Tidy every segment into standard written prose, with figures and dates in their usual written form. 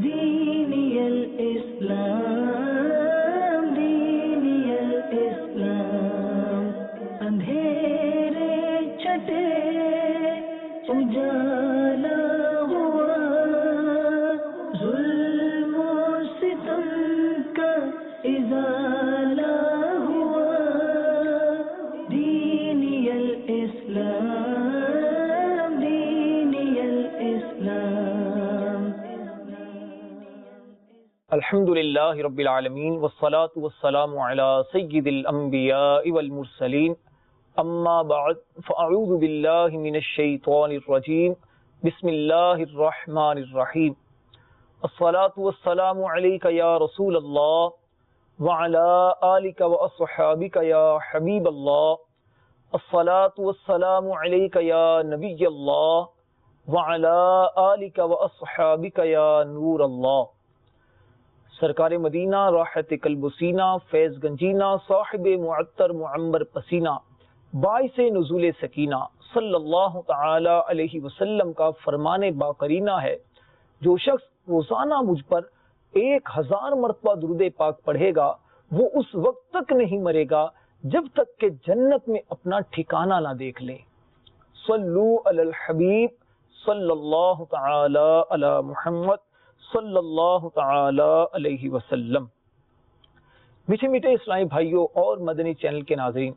دینی الاسلام دینی الاسلام، اندھیرے چھٹے اجالا ہوا، ظلم و ستم کا ازالہ ہوا، دینی الاسلام دینی الاسلام۔ الحمد للہ رب العالمین والصلاة والسلام علی سید الانبیاء والمرسلین، اما بعد فاعوذ باللہ من الشیطان الرجیم، بسم اللہ الرحمن الرحیم۔ الصلاة والسلام علیک یا رسول اللہ وعلی آلک واصحابک یا حبیب اللہ، الصلاة والسلام علیک یا نبی اللہ وعلی آلک واصحابک یا نور اللہ۔ سرکار مدینہ راحت قلب و سینہ فیض گنجینہ صاحب معطر معمر پسینہ باعث نزول سکینہ صلی اللہ تعالی علیہ وسلم کا فرمان باقرینہ ہے، جو شخص روزانہ مجھ پر 1000 مرتبہ درود پاک پڑھے گا وہ اس وقت تک نہیں مرے گا جب تک کہ جنت میں اپنا ٹھکانہ نہ دیکھ لے۔ صلو علی الحبیب صلی اللہ تعالی علی محمد صلی اللہ تعالی علیہ وسلم۔ میٹھے میٹھے اسلامی بھائیوں اور مدنی چینل کے ناظرین،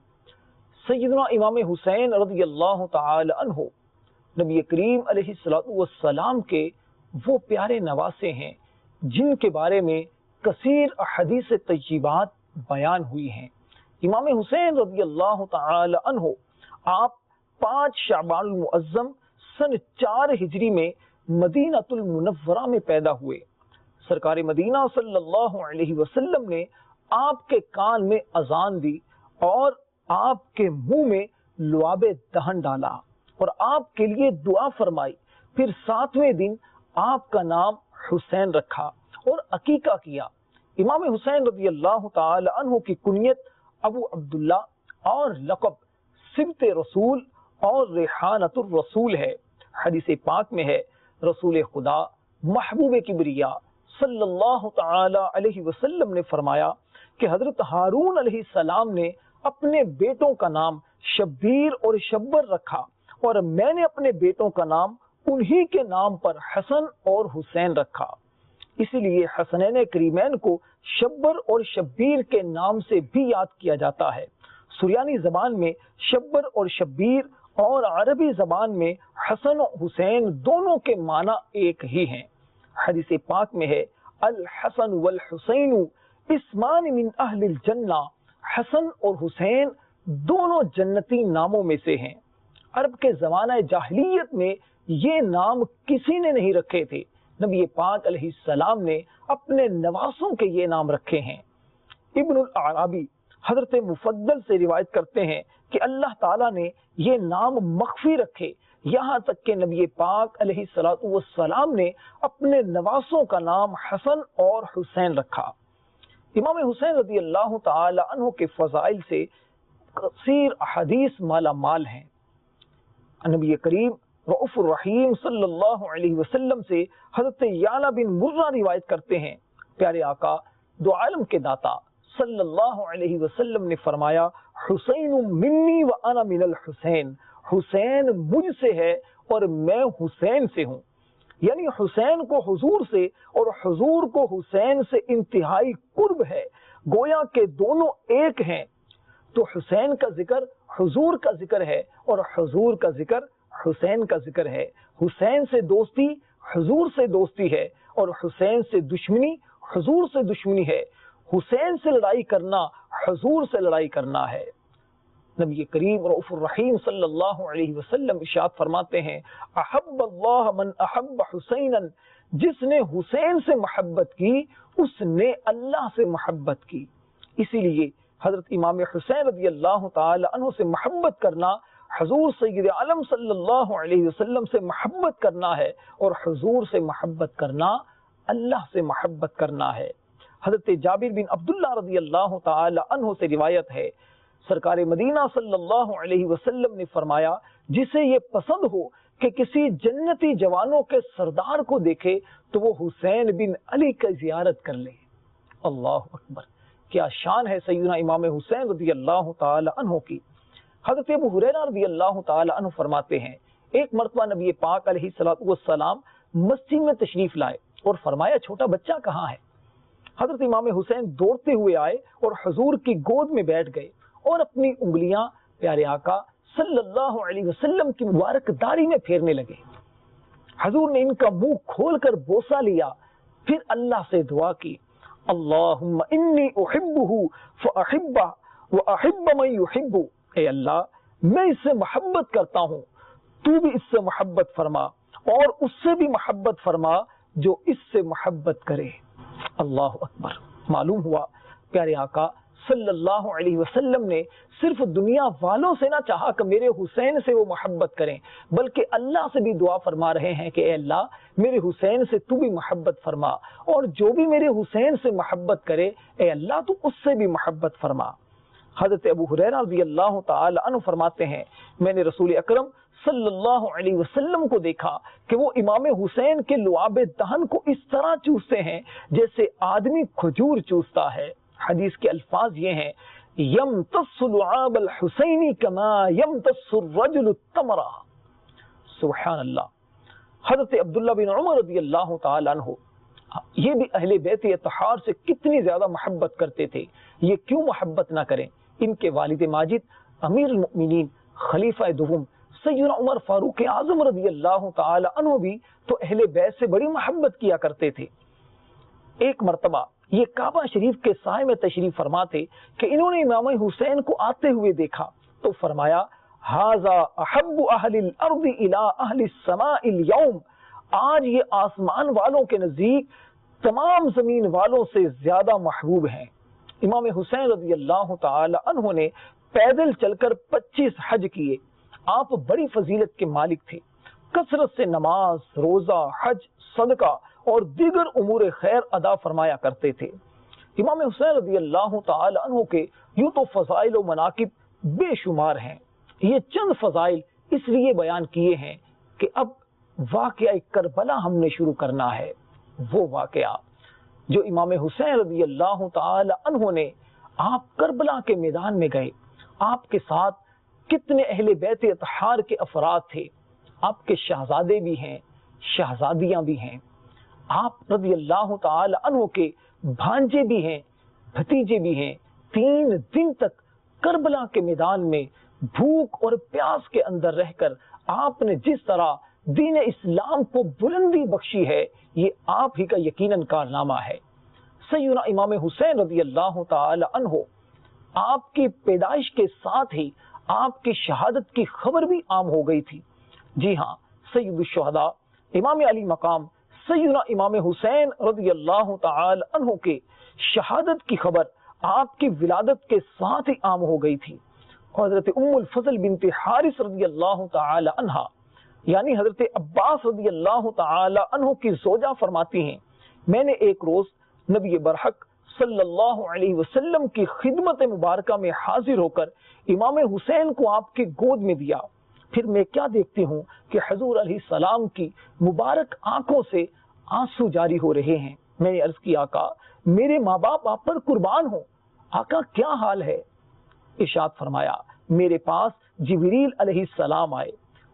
سیدنا امام حسین رضی اللہ تعالی عنہ نبی کریم علیہ السلام کے وہ پیارے نواسے ہیں جن کے بارے میں کثیر احادیث طیبات بیان ہوئی ہیں۔ امام حسین رضی اللہ تعالی عنہ آپ 5 شعبان المعظم سن 4 ہجری میں مدینہ المنورہ میں پیدا ہوئے۔ سرکار مدینہ صلی اللہ علیہ وسلم نے آپ کے کان میں اذان دی اور آپ کے منہ میں لعاب دہن ڈالا اور آپ کے لیے دعا فرمائی۔ پھر 7ویں دن آپ کا نام حسین رکھا اور عقیقہ کیا۔ امام حسین رضی اللہ تعالی عنہ کی کنیت ابو عبداللہ اور لقب سبط رسول اور ریحانۃ الرسول ہے۔ حدیث پاک میں ہے، رسول خدا محبوب کبریا صلی اللہ تعالی علیہ وسلم نے فرمایا کہ حضرت ہارون علیہ السلام نے اپنے بیٹوں کا نام شبیر اور شبر رکھا اور میں نے اپنے بیٹوں کا نام انہی کے نام پر حسن اور حسین رکھا۔ اسی لیے حسنین کریمین کو شبر اور شبیر کے نام سے بھی یاد کیا جاتا ہے۔ سریانی زبان میں شبر اور شبیر اور عربی زبان میں حسن و حسین دونوں کے معنی ایک ہی ہیں۔ حدیث پاک میں ہے، الحسن والحسین اسمان من اہل الجنہ، حسن اور حسین دونوں جنتی ناموں میں سے ہیں۔ عرب کے زمانہ جاہلیت میں یہ نام کسی نے نہیں رکھے تھے، نبی پاک علیہ السلام نے اپنے نواسوں کے یہ نام رکھے ہیں۔ ابن العرابی حضرت مفضل سے روایت کرتے ہیں کہ اللہ تعالیٰ نے یہ نام مخفی رکھے، یہاں تک کہ نبی پاک علیہ السلام نے اپنے نواسوں کا نام حسن اور حسین رکھا۔ امام حسین رضی اللہ تعالی عنہ کے فضائل سے کثیر احادیث مالا مال ہیں۔ نبی کریم رؤوف الرحیم صلی اللہ علیہ وسلم سے حضرت یعلا بن مرہ روایت کرتے ہیں، پیارے آقا دو عالم کے داتا صلی اللہ علیہ وسلم نے فرمایا، حسین منی و انا من الحسین، حسین مجھ سے ہے اور میں حسین سے ہوں۔ یعنی حسین کو حضور سے اور حضور کو حسین سے انتہائی قرب ہے، گویا کہ دونوں ایک ہیں۔ تو حسین کا ذکر حضور کا ذکر ہے اور حضور کا ذکر حسین کا ذکر ہے۔ حسین سے دوستی حضور سے دوستی ہے اور حسین سے دشمنی حضور سے دشمنی ہے۔ حسین سے لڑائی کرنا حضور سے لڑائی کرنا ہے۔ نبی کریم رؤوف الرحیم صلی اللہ علیہ وسلم ارشاد فرماتے ہیں، احب اللہ من احب حسینا، جس نے حسین سے محبت کی اس نے اللہ سے محبت کی۔ اسی لیے حضرت امام حسین رضی اللہ تعالی عنہ سے محبت کرنا حضور سید عالم صلی اللہ علیہ وسلم سے محبت کرنا ہے اور حضور سے محبت کرنا اللہ سے محبت کرنا ہے۔ حضرت جابر بن عبداللہ رضی اللہ تعالی عنہ سے روایت ہے، سرکار مدینہ صلی اللہ علیہ وسلم نے فرمایا، جسے یہ پسند ہو کہ کسی جنتی جوانوں کے سردار کو دیکھے تو وہ حسین بن علی کا زیارت کر لے۔ اللہ اکبر، کیا شان ہے سیدنا امام حسین رضی اللہ تعالی عنہ کی۔ حضرت ابو ہریرہ رضی اللہ تعالی عنہ فرماتے ہیں ایک مرتبہ نبی پاک علیہ الصلوۃ والسلام مسجد میں تشریف لائے اور فرمایا چھوٹا بچہ کہاں ہے؟ حضرت امام حسین دوڑتے ہوئے آئے اور حضور کی گود میں بیٹھ گئے اور اپنی انگلیاں پیارے آقا صلی اللہ علیہ وسلم کی مبارک داڑھی میں پھیرنے لگے۔ حضور نے ان کا منہ کھول کر بوسہ لیا، پھر اللہ سے دعا کی، اللہم انی احبہ فاحبہ واحب من یحبہ، اے اللہ میں اس سے محبت کرتا ہوں، تو بھی اس سے محبت فرما اور اس سے بھی محبت فرما جو اس سے محبت کرے۔ اللہ اکبر۔ معلوم ہوا پیارے آقا صلی اللہ علیہ وسلم نے صرف دنیا والوں سے نہ چاہا کہ میرے حسین سے وہ محبت کریں، بلکہ اللہ سے بھی دعا فرما رہے ہیں کہ اے اللہ میرے حسین سے تو بھی محبت فرما، اور جو بھی میرے حسین سے محبت کرے اے اللہ تو اس سے بھی محبت فرما۔ حضرت ابو ہریرہ رضی اللہ تعالی عنہ فرماتے ہیں میں نے رسول اکرم صلی اللہ علیہ وسلم کو دیکھا کہ وہ امام حسین کے لعاب دہن کو اس طرح چوستے ہیں جیسے آدمی کھجور چوستا ہے۔ حدیث کے الفاظ یہ ہیں، یمتص لعاب الحسین کما یمتص الرجل التمرہ۔ سبحان اللہ۔ حضرت عبداللہ بن عمر رضی اللہ تعالی عنہ یہ بھی اہل بیت اطہار سے کتنی زیادہ محبت کرتے تھے، یہ کیوں محبت نہ کریں؟ ان کے والد ماجد امیر المؤمنین خلیفہ دوم سیدنا عمر فاروق اعظم رضی اللہ تعالی عنہ بھی تو اہل بیت سے بڑی محبت کیا کرتے تھے۔ ایک مرتبہ یہ کعبہ شریف کے سائے میں تشریف فرما تھے کہ انہوں نے امام حسین کو آتے ہوئے دیکھا تو فرمایا، ھذا احب اہل الارض الی اہل السماء اليوم، آج یہ آسمان والوں کے نزدیک تمام زمین والوں سے زیادہ محبوب ہیں۔ امام حسین رضی اللہ تعالی عنہ نے پیدل چل کر 25 حج کیے۔ آپ بڑی فضیلت کے مالک تھے، کثرت سے نماز، روزہ، حج، صدقہ اور دیگر امور خیر ادا فرمایا کرتے تھے۔ امام حسین رضی اللہ تعالی عنہ کے یوں تو فضائل و مناقب بے شمار ہیں، یہ چند فضائل اس لیے بیان کیے ہیں کہ اب واقعہ کربلا ہم نے شروع کرنا ہے، وہ واقعہ جو امام حسین رضی اللہ تعالی عنہ نے آپ کربلا کے میدان میں گئے، آپ کے ساتھ کتنے اہل بیت اطہار کے افراد تھے، آپ کے شہزادے بھی ہیں، شہزادیاں بھی ہیں، آپ رضی اللہ تعالی عنہ کے بھانجے بھی ہیں، بھتیجے بھی ہیں۔ 3 دن تک کربلا کے میدان میں بھوک اور پیاس کے اندر رہ کر آپ نے جس طرح دین اسلام کو بلندی بخشی ہے، یہ آپ ہی کا یقیناً کارنامہ ہے۔ سیدنا امام حسین رضی اللہ تعالی عنہ آپ کی پیدائش کے ساتھ ہی آپ کی شہادت کی خبر بھی عام ہو گئی تھی۔ جی ہاں، سید الشہداء امام علی مقام سیدنا امام حسین رضی اللہ تعالی عنہ کے شہادت کی خبر آپ کی ولادت کے ساتھ ہی عام ہو گئی تھی۔ حضرت ام الفضل بنت حارث رضی اللہ تعالی عنہ یعنی حضرت عباس رضی اللہ تعالی عنہ کی زوجہ فرماتی ہیں، میں نے ایک روز نبی برحق صلی اللہ علیہ وسلم کی خدمت مبارکہ میں حاضر ہو کر امام حسین کو آپ کی گود میں دیا، پھر میں کیا دیکھتی ہوں کہ حضور علیہ السلام کی مبارک آنکھوں سے آنسو جاری ہو رہے ہیں۔ میں نے عرض کی، آقا میرے ماں باپ آپ پر قربان ہوں، آقا کیا حال ہے؟ ارشاد فرمایا، میرے پاس جبریل علیہ السلام آئے،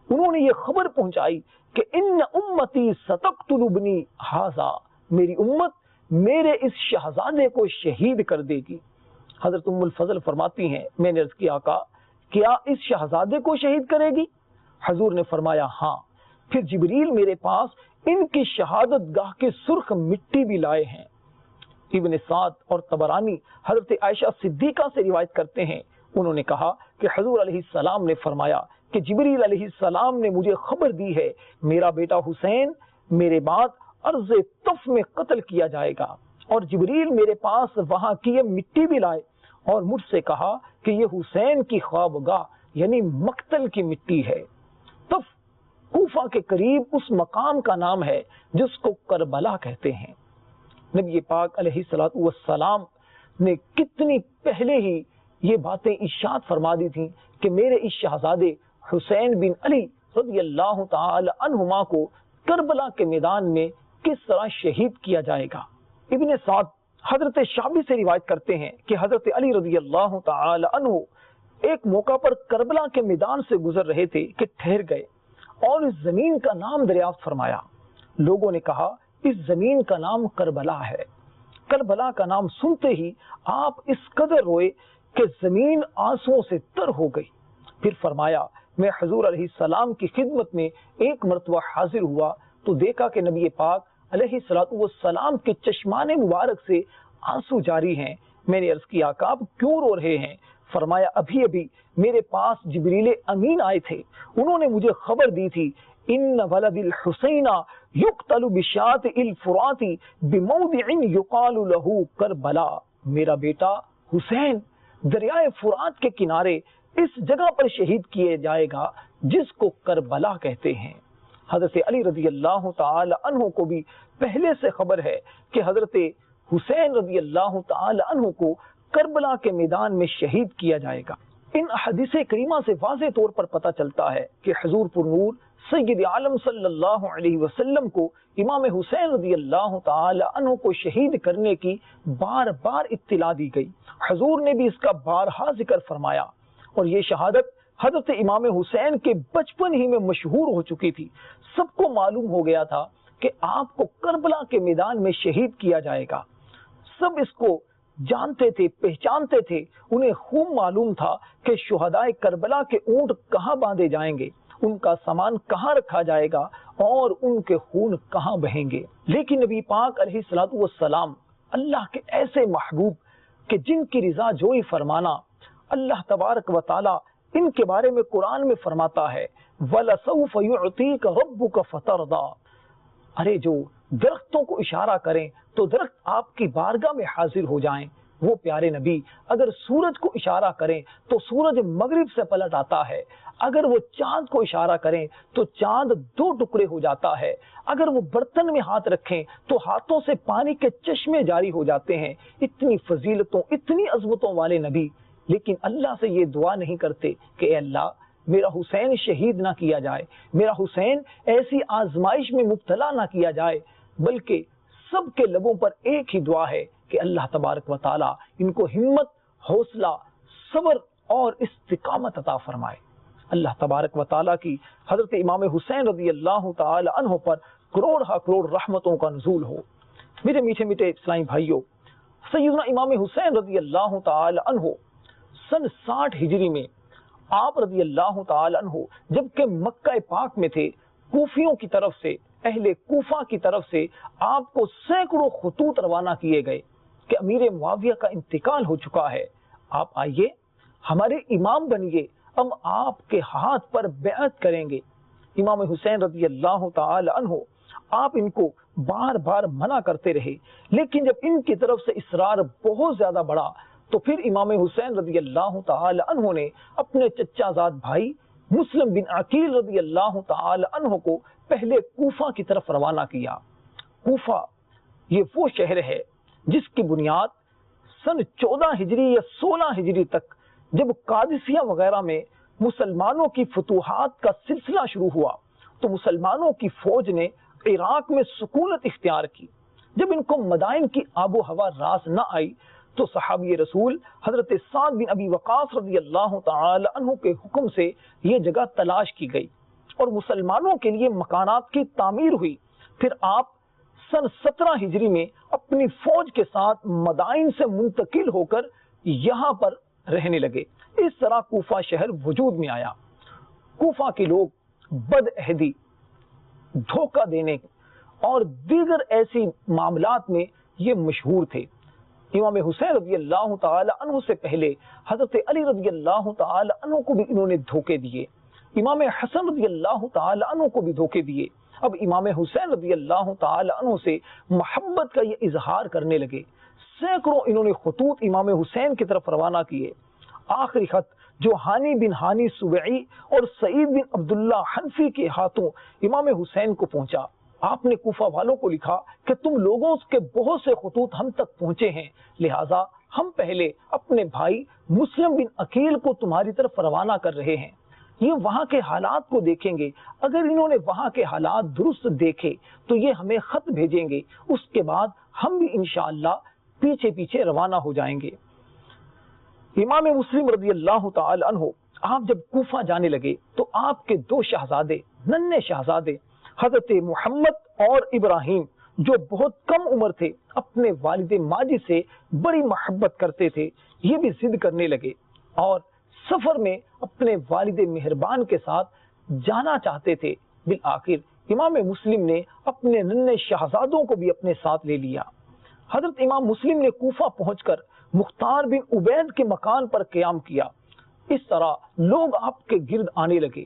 انہوں نے یہ خبر پہنچائی کہ ان امتی ستقتل ابنی ھذا، میری امت میرے اس شہزادے کو شہید کر دے گی۔ حضرت ام الفضل فرماتی ہیں، میں نے عرض کی، آقا کیا اس شہزادے کو شہید کرے گی؟ حضور نے فرمایا ہاں۔ پھر جبریل میرے پاس ان کی شہادت گاہ کے سرخ مٹی بھی لائے ہیں۔ ابن سعد اور طبرانی حضرت عائشہ صدیقہ سے روایت کرتے ہیں، انہوں نے کہا کہ حضور علیہ السلام نے فرمایا کہ جبریل علیہ السلام نے مجھے خبر دی ہے میرا بیٹا حسین میرے بعد عرض طف میں قتل کیا جائے گا، اور جبریل میرے پاس وہاں کی یہ مٹی بھی لائے اور مجھ سے کہا کہ یہ حسین کی خوابگاہ یعنی مقتل کی مٹی ہے۔ طف کوفہ کے قریب اس مقام کا نام ہے جس کو کربلا کہتے ہیں۔ نبی پاک علیہ الصلوۃ والسلام نے کتنی پہلے ہی یہ باتیں ارشاد فرما دی تھیں کہ میرے اس شہزادے حسین بن علی رضی اللہ تعالی عنہما کو کربلا کے میدان میں کس طرح شہید کیا جائے گا۔ ابن سعد حضرت شعبی سے روایت کرتے ہیں کہ حضرت علی رضی اللہ تعالی عنہ ایک موقع پر کربلا کے میدان سے گزر رہے تھے کہ ٹھہر گئے اور اس زمین کا نام دریافت فرمایا۔ لوگوں نے کہا اس زمین کا نام کربلا ہے۔ کربلا کا نام سنتے ہی آپ اس قدر روئے کہ زمین آنسوؤں سے تر ہو گئی۔ پھر فرمایا میں حضور علیہ السلام کی خدمت میں ایک مرتبہ حاضر ہوا تو دیکھا کہ نبی پاک علیہ السلام کے چشمان مبارک سے آنسو جاری ہیں۔ میں نے عرض کیا آقا آپ کیوں رو رہے ہیں؟ فرمایا ابھی ابھی میرے پاس جبریل امین آئے تھے، انہوں نے مجھے خبر دی تھی ان ولد الحسین یقتل بشاط الفرات بموضع یقال له کربلا، میرا بیٹا حسین دریائے فرات کے کنارے اس جگہ پر شہید کیے جائے گا جس کو کربلا کہتے ہیں۔ حضرت علی رضی اللہ تعالی عنہ کو بھی پہلے سے خبر ہے کہ حضرت حسین رضی اللہ تعالی عنہ کو کربلا کے میدان میں شہید کیا جائے گا۔ ان احادیث کریمہ سے واضح طور پر پتہ چلتا ہے کہ حضور پر نور سید عالم صلی اللہ علیہ وسلم کو امام حسین رضی اللہ تعالی عنہ کو شہید کرنے کی بار بار اطلاع دی گئی۔ حضور نے بھی اس کا بارہا ذکر فرمایا اور یہ شہادت حضرت امام حسین کے بچپن ہی میں مشہور ہو چکی تھی۔ سب کو معلوم ہو گیا تھا کہ آپ کو کربلا کے میدان میں شہید کیا جائے گا۔ سب اس کو جانتے تھے، پہچانتے تھے، انہیں خوب معلوم تھا کہ شہدائے کربلا کے اونٹ کہاں باندھے جائیں گے، ان کا سامان کہاں رکھا جائے گا اور ان کے خون کہاں بہیں گے۔ لیکن نبی پاک علیہ السلام اللہ کے ایسے محبوب کہ جن کی رضا جوئی فرمانا، اللہ تبارک و تعالی ان کے بارے میں قرآن میں فرماتا ہے وَلَسَوْفَ يُعْطِيكَ رَبُّكَ فَتَرْضَى، ارے جو درختوں کو اشارہ کریں تو درخت آپ کی بارگاہ میں حاضر ہو جائیں۔ وہ پیارے نبی اگر سورج کو اشارہ کریں تو سورج مغرب سے پلٹ آتا ہے، اگر وہ چاند کو اشارہ کریں تو چاند دو ٹکڑے ہو جاتا ہے، اگر وہ برتن میں ہاتھ رکھیں تو ہاتھوں سے پانی کے چشمے جاری ہو جاتے ہیں۔ اتنی فضیلتوں، اتنی عظمتوں والے نبی، لیکن اللہ سے یہ دعا نہیں کرتے کہ اے اللہ میرا حسین شہید نہ کیا جائے، میرا حسین ایسی آزمائش میں مبتلا نہ کیا جائے، بلکہ سب کے لبوں پر ایک ہی دعا ہے کہ اللہ تبارک و تعالی ان کو ہمت، حوصلہ، صبر اور استقامت عطا فرمائے۔ اللہ تبارک و تعالی کی حضرت امام حسین رضی اللہ تعالی عنہ پر کروڑ ہا کروڑ رحمتوں کا نزول ہو۔ میرے میٹھے میٹھے اسلامی بھائیوں، سیدنا امام حسین رضی اللہ تعالی عنہ سن 60 ہجری میں آپ رضی اللہ تعالی عنہ جبکہ مکہ پاک میں تھے، کوفیوں کی طرف سے، اہل کوفہ کی طرف سے آپ کو سینکڑوں خطوط روانہ کیے گئے کہ امیر معاویہ کا انتقال ہو چکا ہے، آپ آئیے ہمارے امام بنیے، ہم آپ کے ہاتھ پر بیعت کریں گے۔ امام حسین رضی اللہ تعالی عنہ آپ ان کو بار بار منع کرتے رہے، لیکن جب ان کی طرف سے اصرار بہت زیادہ بڑھا تو پھر امام حسین رضی اللہ تعالی عنہ نے اپنے چچا زاد بھائی مسلم بن عقیل رضی اللہ تعالی عنہ کو پہلے کوفہ کی طرف روانہ کیا۔ کوفہ یہ وہ شہر ہے جس کی بنیاد سن 14 ہجری یا 16 ہجری تک جب قادسیہ وغیرہ میں مسلمانوں کی فتوحات کا سلسلہ شروع ہوا تو مسلمانوں کی فوج نے عراق میں سکونت اختیار کی۔ جب ان کو مدائن کی آب و ہوا راس نہ آئی تو صحابی رسول حضرت سعد بن ابی وقاص رضی اللہ تعالی عنہ کے حکم سے یہ جگہ تلاش کی گئی اور مسلمانوں کے لیے مکانات کی تعمیر ہوئی۔ پھر آپ سن 17 ہجری میں اپنی فوج کے ساتھ مدائن سے منتقل ہو کر یہاں پر رہنے لگے۔ اس طرح کوفہ شہر وجود میں آیا۔ کوفہ کے لوگ بد عہدی، دھوکہ دینے اور دیگر ایسی معاملات میں یہ مشہور تھے۔ امام حسین رضی اللہ تعالی عنہ سے پہلے حضرت علی رضی اللہ تعالی عنہ کو بھی انہوں نے دھوکے دیے، امام حسن رضی اللہ تعالی عنہ کو بھی دھوکے دیے۔ اب امام حسین رضی اللہ تعالی عنہ سے محبت کا یہ اظہار کرنے لگے۔ سینکڑوں انہوں نے خطوط امام حسین کی طرف روانہ کیے۔ آخری خط جو ہانی بن ہانی سبعی اور سعید بن عبداللہ حنفی کے ہاتھوں امام حسین کو پہنچا۔ آپ نے کوفہ والوں کو لکھا کہ تم لوگوں کے بہت سے خطوط ہم تک پہنچے ہیں، لہٰذا ہم پہلے اپنے بھائی مسلم بن عقیل کو تمہاری طرف روانہ کر رہے ہیں۔ یہ وہاں کے حالات کو دیکھیں گے، اگر انہوں نے وہاں کے حالات درست دیکھے تو یہ ہمیں خط بھیجیں گے، اس کے بعد ہم بھی انشاءاللہ پیچھے پیچھے روانہ ہو جائیں گے۔ امام مسلم رضی اللہ تعالی عنہ آپ جب کوفہ جانے لگے تو آپ کے دو شہزادے، ننھے شہزادے حضرت محمد اور ابراہیم، جو بہت کم عمر تھے، اپنے والد ماجد سے بڑی محبت کرتے تھے، یہ بھی ضد کرنے لگے اور سفر میں اپنے والد مہربان کے ساتھ جانا چاہتے تھے۔ بالآخر امام مسلم نے اپنے ننھے شہزادوں کو بھی اپنے ساتھ لے لیا۔ حضرت امام مسلم نے کوفہ پہنچ کر مختار بن عبید کے مکان پر قیام کیا۔ اس طرح لوگ آپ کے گرد آنے لگے۔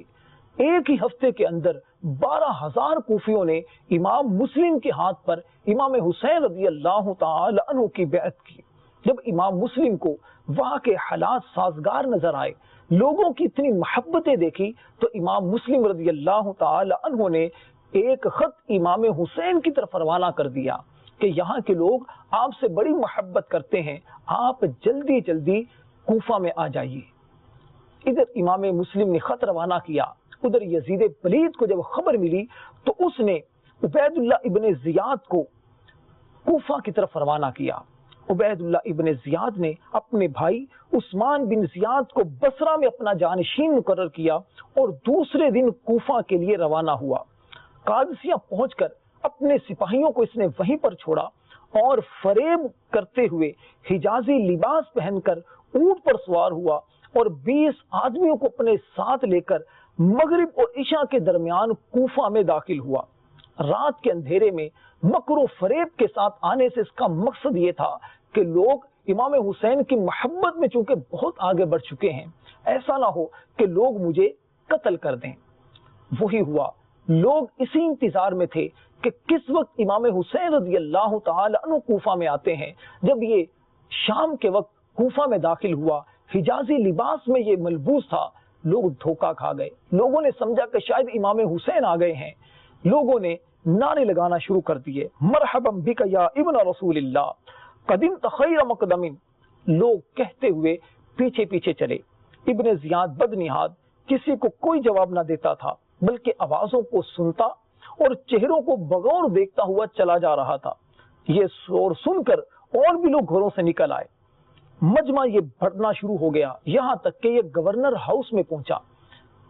ایک ہی ہفتے کے اندر 12,000 کوفیوں نے امام مسلم کے ہاتھ پر امام حسین رضی اللہ تعالی عنہ کی بیعت کی۔ جب امام مسلم کو وہاں کے حالات سازگار نظر آئے، لوگوں کی اتنی محبتیں دیکھی، تو امام مسلم رضی اللہ تعالی عنہ نے ایک خط امام حسین کی طرف روانہ کر دیا کہ یہاں کے لوگ آپ سے بڑی محبت کرتے ہیں، آپ جلدی جلدی کوفہ میں آ جائیے۔ ادھر امام مسلم نے خط روانہ کیا، ادھر یزید پلید کو جب خبر ملی تو اس نے عبید اللہ ابن زیاد کو کوفہ کی طرف روانہ کیا۔ عبید اللہ ابن زیاد نے اپنے بھائی عثمان بن زیاد کو بصرہ میں اپنا جانشین مقرر کیا اور دوسرے دن کوفہ کے لیے روانہ ہوا۔ قادسیہ پہنچ کر اپنے سپاہیوں کو اس نے وہیں پر چھوڑا اور فریب کرتے ہوئے حجازی لباس پہن کر اونٹ پر سوار ہوا اور 20 آدمیوں کو اپنے ساتھ لے کر مغرب اور عشاء کے درمیان کوفہ میں داخل ہوا۔ رات کے اندھیرے میں مکر و فریب کے ساتھ آنے سے اس کا مقصد یہ تھا کہ لوگ امام حسین کی محبت میں چونکہ بہت آگے بڑھ چکے ہیں، ایسا نہ ہو کہ لوگ مجھے قتل کر دیں۔ وہی ہوا، لوگ اسی انتظار میں تھے کہ کس وقت امام حسین رضی اللہ تعالی عنہ کوفہ میں آتے ہیں۔ جب یہ شام کے وقت کوفہ میں داخل ہوا، حجازی لباس میں یہ ملبوس تھا، لوگ دھوکہ کھا گئے۔ لوگوں نے سمجھا کہ شاید امام حسین آ گئے ہیں۔ لوگوں نے نعرے لگانا شروع کر دیے، مرحبا بک یا ابن رسول اللہ، قدمت خیر مقدم۔ لوگ کہتے ہوئے پیچھے پیچھے چلے۔ ابن زیاد بدنہاد کسی کو کوئی جواب نہ دیتا تھا، بلکہ آوازوں کو سنتا اور چہروں کو بغور دیکھتا ہوا چلا جا رہا تھا۔ یہ شور سن کر اور بھی لوگ گھروں سے نکل آئے۔ مجمع یہ بڑھنا شروع ہو گیا، یہاں تک کہ یہ گورنر ہاؤس میں پہنچا۔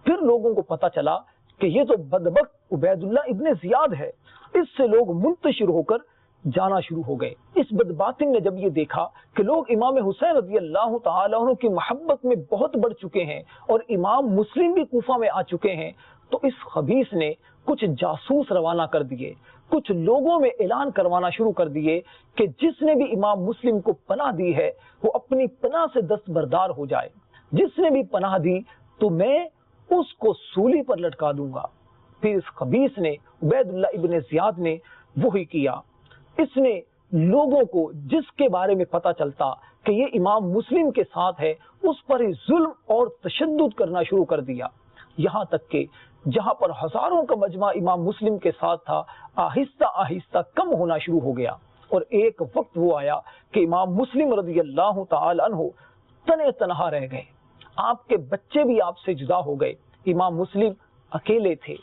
پھر لوگوں کو پتا چلا کہ یہ تو بدبخت عبید اللہ ابن زیاد ہے۔ اس سے لوگ منتشر ہو کر جانا شروع ہو گئے۔ اس بدباطن نے جب یہ دیکھا کہ لوگ امام حسین رضی اللہ تعالی عنہ کی محبت میں بہت بڑھ چکے ہیں اور امام مسلم بھی کوفہ میں آ چکے ہیں، تو اس خبیث نے کچھ جاسوس روانہ کر دیے، کچھ لوگوں میں اعلان کروانا شروع کر دیے کہ جس نے بھی امام مسلم کو پناہ دی ہے وہ اپنی پناہ سے دستبردار ہو جائے، جس نے بھی پناہ دی تو میں اس کو سولی پر لٹکا دوں گا۔ پھر اس خبیث نے، عبید اللہ ابن زیاد نے وہی کیا۔ اس نے لوگوں کو جس کے بارے میں پتا چلتا کہ یہ امام مسلم کے ساتھ ہے، اس پر ہی ظلم اور تشدد کرنا شروع کر دیا، یہاں تک کہ جہاں پر ہزاروں کا مجمع امام مسلم کے ساتھ تھا، آہستہ آہستہ کم ہونا شروع ہو گیا۔ اور ایک وقت وہ آیا کہ امام مسلم رضی اللہ تعالی عنہ تنے تنہا رہ گئے، آپ کے بچے بھی آپ سے جدا ہو گئے، امام مسلم اکیلے تھے،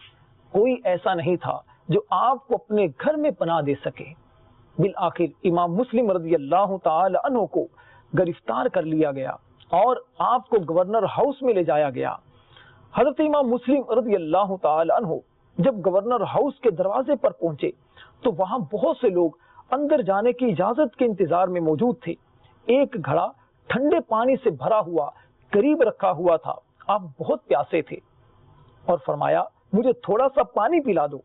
کوئی ایسا نہیں تھا جو آپ کو اپنے گھر میں پناہ دے سکے۔ بالآخر امام مسلم رضی اللہ تعالی عنہ کو گرفتار کر لیا گیا اور آپ کو گورنر ہاؤس میں لے جایا گیا۔ حضرت امام مسلم رضی اللہ تعالی عنہ جب گورنر ہاؤس کے دروازے پر پہنچے تو وہاں بہت سے لوگ اندر جانے کی اجازت کے انتظار میں موجود تھے۔ ایک گھڑا ٹھنڈے پانی سے بھرا ہوا قریب رکھا ہوا تھا، آپ بہت پیاسے تھے اور فرمایا مجھے تھوڑا سا پانی پلا دو۔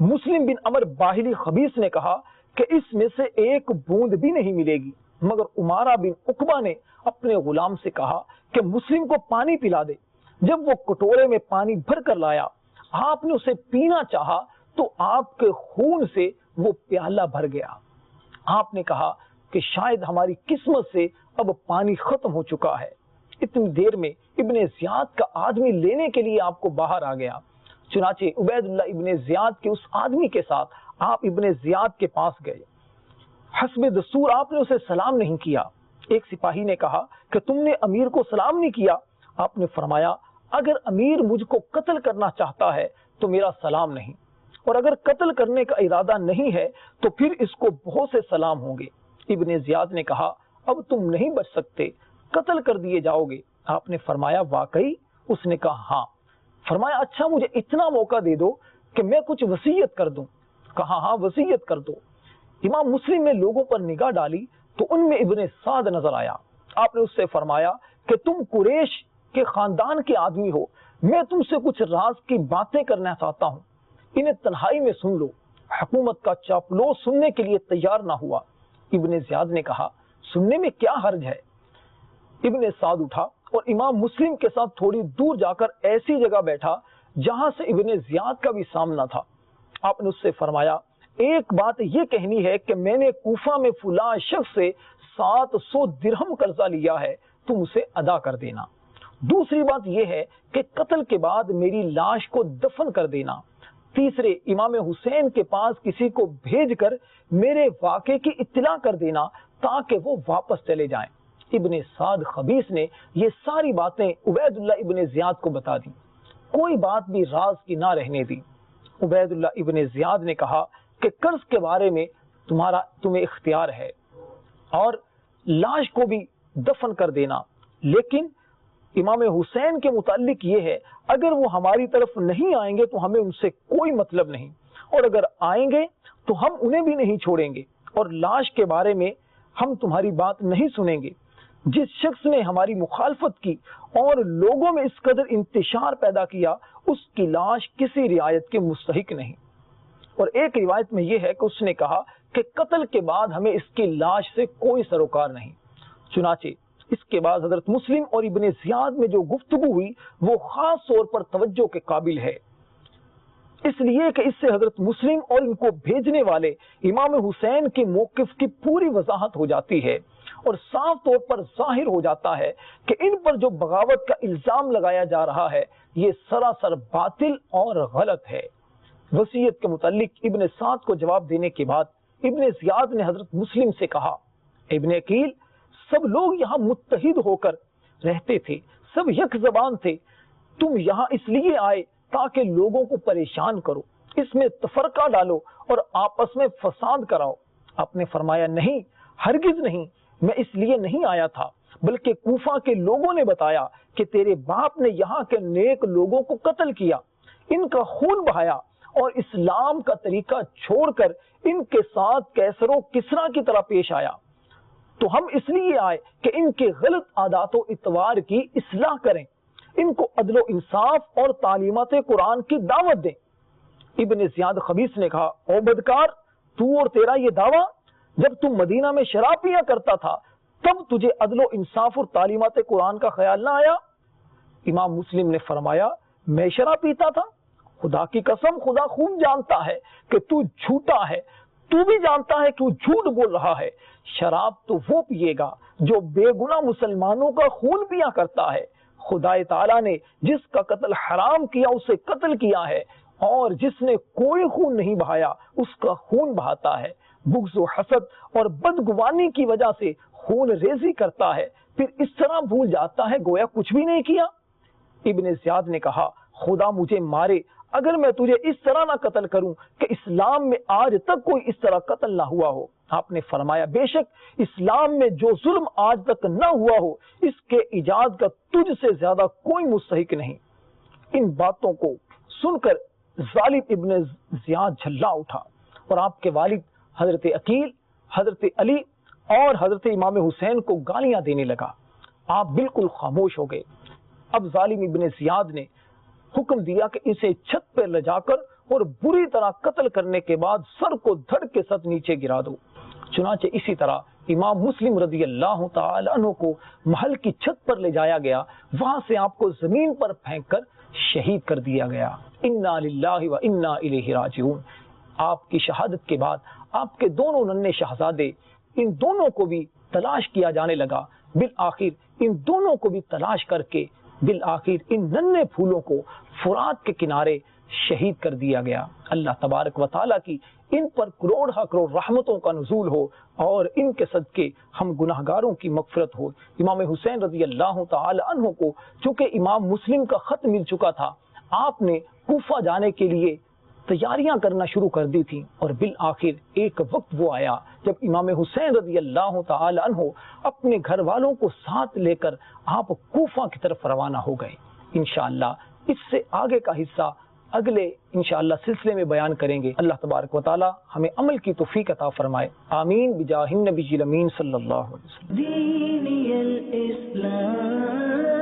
مسلم بن عمر باہلی خبیث نے کہا کہ اس میں سے ایک بوند بھی نہیں ملے گی، مگر عمارہ بن عقبہ نے اپنے غلام سے کہا کہ مسلم کو پانی پلا دے۔ جب وہ کٹورے میں پانی بھر کر لایا، آپ نے اسے پینا چاہا تو آپ کے خون سے وہ پیالہ بھر گیا۔ آپ نے کہا کہ شاید ہماری قسمت سے اب پانی ختم ہو چکا ہے۔ اتنی دیر میں ابن زیاد کا آدمی لینے کے لیے آپ کو باہر آ گیا۔ چنانچہ عبید اللہ ابن زیاد کے اس آدمی کے ساتھ آپ ابن زیاد کے پاس گئے۔ حسب دستور آپ نے اسے سلام نہیں کیا۔ ایک سپاہی نے کہا کہ تم نے امیر کو سلام نہیں کیا۔ آپ نے فرمایا اگر امیر مجھ کو قتل کرنا چاہتا ہے تو میرا سلام نہیں، اور اگر قتل کرنے کا ارادہ نہیں ہے تو پھر اس کو بہت سے سلام ہوں گے۔ ابن زیاد نے کہا اب تم نہیں بچ سکتے، قتل کر دیے جاؤ گے۔ آپ نے فرمایا واقعی؟ اس نے کہا ہاں۔ فرمایا اچھا مجھے اتنا موقع دے دو کہ میں کچھ وصیت کر دوں۔ کہا ہاں وصیت کر دو۔ امام مسلم نے لوگوں پر نگاہ ڈالی تو ان میں ابن سعد نظر آیا۔ آپ نے اس سے فرمایا کہ تم قریش کے خاندان کے آدمی ہو، میں تم سے کچھ راز کی باتیں کرنا چاہتا ہوں، انہیں تنہائی میں سن لو۔ حکومت کا چاپلوس سننے کے لیے تیار نہ ہوا۔ ابن زیاد نے کہا سننے میں کیا حرج ہے؟ ابن سعد اٹھا اور امام مسلم کے ساتھ تھوڑی دور جا کر ایسی جگہ بیٹھا جہاں سے ابن زیاد کا بھی سامنا تھا۔ آپ نے اس سے فرمایا ایک بات یہ کہنی ہے کہ میں نے کوفہ میں فلاں شخص سے 700 درہم قرضہ لیا ہے، تم اسے ادا کر دینا۔ دوسری بات یہ ہے کہ قتل کے بعد میری لاش کو دفن کر دینا۔ تیسرے امام حسین کے پاس کسی کو بھیج کر میرے واقعے کی اطلاع کر دینا تاکہ وہ واپس چلے جائیں۔ ابن سعد خبیث نے یہ ساری باتیں عبید اللہ ابن زیاد کو بتا دی، کوئی بات بھی راز کی نہ رہنے دی۔ عبید اللہ ابن زیاد نے کہا کہ قرض کے بارے میں تمہیں اختیار ہے اور لاش کو بھی دفن کر دینا، لیکن امام حسین کے متعلق یہ ہے اگر وہ ہماری طرف نہیں آئیں گے تو ہمیں ان سے کوئی مطلب نہیں، اور اگر آئیں گے تو ہم انہیں بھی نہیں چھوڑیں گے، اور لاش کے بارے میں ہم تمہاری بات نہیں سنیں گے۔ جس شخص نے ہماری مخالفت کی اور لوگوں میں اس قدر انتشار پیدا کیا اس کی لاش کسی رعایت کے مستحق نہیں۔ اور ایک روایت میں یہ ہے کہ اس نے کہا کہ قتل کے بعد ہمیں اس کی لاش سے کوئی سروکار نہیں۔ چنانچہ اس کے بعد حضرت مسلم اور ابن زیاد میں جو گفتگو ہوئی وہ خاص طور پر توجہ کے قابل ہے، اس لیے کہ اس سے حضرت مسلم اور ان کو بھیجنے والے امام حسین کے موقف کی پوری وضاحت ہو جاتی ہے، اور صاف طور پر ظاہر ہو جاتا ہے کہ ان پر جو بغاوت کا الزام لگایا جا رہا ہے یہ سراسر باطل اور غلط ہے۔ وصیت کے متعلق ابن سعد کو جواب دینے کے بعد ابن زیاد نے حضرت مسلم سے کہا ابن عقیل سب لوگ یہاں متحد ہو کر رہتے تھے، سب یک زبان تھے، تم یہاں اس لیے آئے تاکہ لوگوں کو پریشان کرو، اس میں تفرقہ ڈالو اور آپس میں فساد کراؤ۔ آپ نے فرمایا نہیں، ہرگز نہیں، میں اس لیے نہیں آیا تھا، بلکہ کوفہ کے لوگوں نے بتایا کہ تیرے باپ نے یہاں کے نیک لوگوں کو قتل کیا، ان کا خون بہایا اور اسلام کا طریقہ چھوڑ کر ان کے ساتھ کیسر و کسرا کی طرح پیش آیا، تو ہم اس لیے آئے کہ ان کے غلط عادات و اطوار کی اصلاح کریں، ان کو عدل و انصاف اور تعلیمات قرآن کی دعوت دیں۔ ابن زیاد خبیث نے کہا او بدکار، تو اور تیرا یہ دعویٰ، جب تم مدینہ میں شراب پیا کرتا تھا تب تجھے عدل و انصاف اور تعلیمات قرآن کا خیال نہ آیا؟ امام مسلم نے فرمایا میں شراب پیتا تھا؟ خدا کی قسم خدا خوب جانتا ہے کہ تو جھوٹا ہے، تو بھی جانتا ہے کہ وہ جھوٹ بول رہا ہے۔ شراب تو وہ پیے گا جو بے گناہ مسلمانوں کا خون پیا کرتا ہے۔ خدا تعالیٰ نے جس کا قتل حرام کیا اسے قتل کیا ہے، اور جس نے کوئی خون نہیں بہایا اس کا خون بہاتا ہے۔ بغض و حسد اور بدگمانی کی وجہ سے خون ریزی کرتا ہے، پھر اس طرح بھول جاتا ہے گویا کچھ بھی نہیں کیا۔ ابن زیاد نے کہا خدا مجھے مارے اگر میں تجھے اس طرح نہ قتل کروں کہ اسلام میں آج تک کوئی اس طرح قتل نہ ہوا ہو۔ آپ نے فرمایا بے شک اسلام میں جو ظلم آج تک نہ ہوا ہو اس کے ایجاد کا تجھ سے زیادہ کوئی مستحق نہیں۔ ان باتوں کو سن کر ظالم ابن زیاد جھلا اٹھا اور آپ کے والد حضرت عقیل، حضرت علی اور حضرت امام حسین کو گالیاں دینے لگا۔ آپ بالکل خاموش ہو گئے۔ اب ظالم ابن زیاد نے حکم دیا کہ اسے چھت پر لے جا کر اور بری طرح قتل کرنے کے بعد سر کو دھڑ کے ساتھ نیچے گرا دو۔ چنانچہ اسی طرح امام مسلم رضی اللہ تعالی عنہ کو محل کی چھت پر لے جایا گیا، وہاں سے آپ کو زمین پر پھینک کر شہید کر دیا گیا۔ انا للہ و انا الیہ راجعون۔ آپ کی شہادت کے بعد آپ کے دونوں ننھے شہزادے، ان دونوں کو بھی تلاش کیا جانے لگا۔ بالآخر ان دونوں کو بھی تلاش کر کے بالآخر ان ننھے پھولوں کو فرات کے کنارے شہید کر دیا گیا۔ اللہ تبارک و تعالیٰ کی ان پر کروڑ کروڑ رحمتوں کا نزول ہو اور ان کے صدقے ہم گناہ گاروں کی مغفرت ہو۔ امام حسین رضی اللہ تعالی عنہ کو چونکہ امام مسلم کا خط مل چکا تھا، آپ نے کوفہ جانے کے لیے تیاریاں کرنا شروع کر دی تھیں، اور بالآخر ایک وقت وہ آیا جب امام حسین رضی اللہ تعالی عنہ اپنے گھر والوں کو ساتھ لے کر آپ کوفہ کی طرف روانہ ہو گئے۔ انشاءاللہ اس سے آگے کا حصہ اگلے انشاءاللہ سلسلے میں بیان کریں گے۔ اللہ تبارک و تعالی ہمیں عمل کی توفیق عطا فرمائے، آمین بجاہ النبی الامین صلی اللہ علیہ وسلم۔ دینی الاسلام